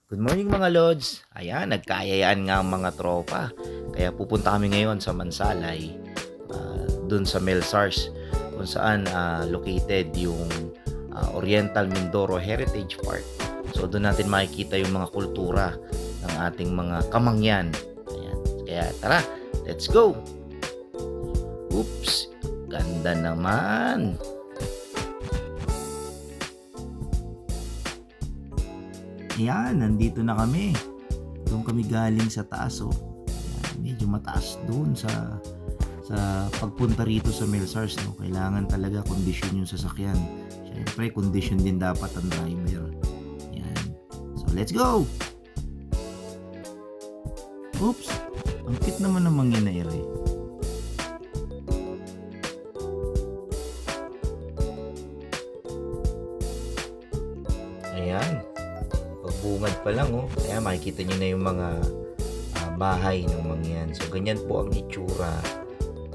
Good morning mga Lods. Ayan, nagkaayaan nga ang mga tropa. Kaya pupunta kami ngayon sa Mansalay, dun sa Melsars, kung saan located yung Oriental Mindoro Heritage Park. So doon natin makikita yung mga kultura ng ating mga kamangyan. Ayan. Kaya tara, let's go! Oops, ganda naman! Ayan, nandito na kami. Doon kami galing sa taas, oh. Ayan, medyo mataas doon sa pagpunta rito sa Melsars, no. Kailangan talaga kondisyon yung sasakyan. Siyempre, kondisyon din dapat ang driver. Ayan. So, let's go! Oops! Ang cute naman ng mangyayari. Ayan. Pagbungad pa lang, oh. Kaya makikita nyo na yung mga bahay ng mangyan. So ganyan po ang itsura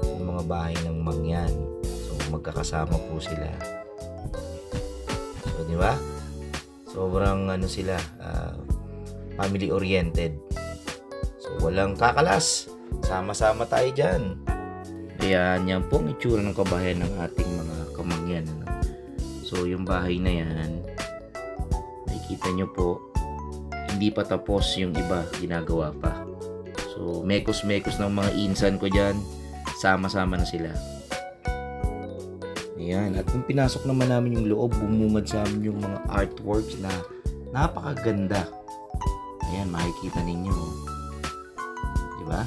ng mga bahay ng mangyan. So magkakasama po sila. So di ba? Sobrang sila, family oriented. So walang kakalas. Sama-sama tayo diyan. Ayan, yan po ang itsura ng kabahayan ng ating mga kamangyan. So yung bahay na yan, kita nyo po, hindi pa tapos yung iba, ginagawa pa. So, mekos-mekos ng mga insan ko dyan, sama-sama na sila. Ayan, at kung pinasok naman namin yung loob, bumungad sa amin yung mga artworks na napakaganda. Ayan, makikita ninyo. Diba?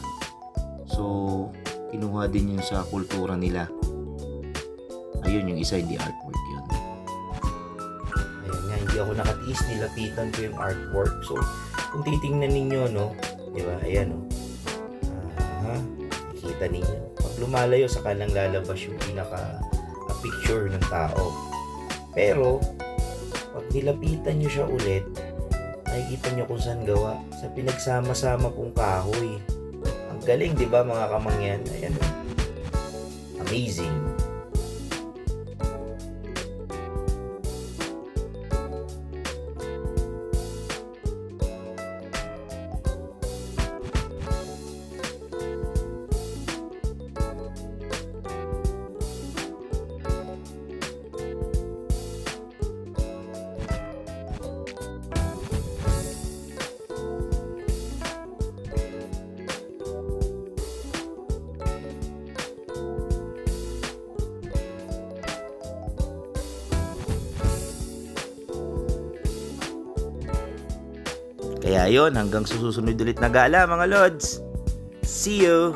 So, kinuha din yun sa kultura nila. Ayun, yung isa hindi artwork yun. Hindi ako nakatiis, nilapitan ko yung artwork. So, kung titingnan ninyo, no, di ba, ayan, no, nakikita ninyo. Pag lumalayo, saka lang lalabas yung pinaka-picture ng tao. Pero, pag nilapitan nyo siya ulit, nakikita nyo kung saan gawa. Sa pinagsama-sama pong kahoy. Ang galing, di ba, mga kamangyan? Ayan, no? Amazing. Kaya yon, hanggang susunod ulit na gala mga Lods. See you!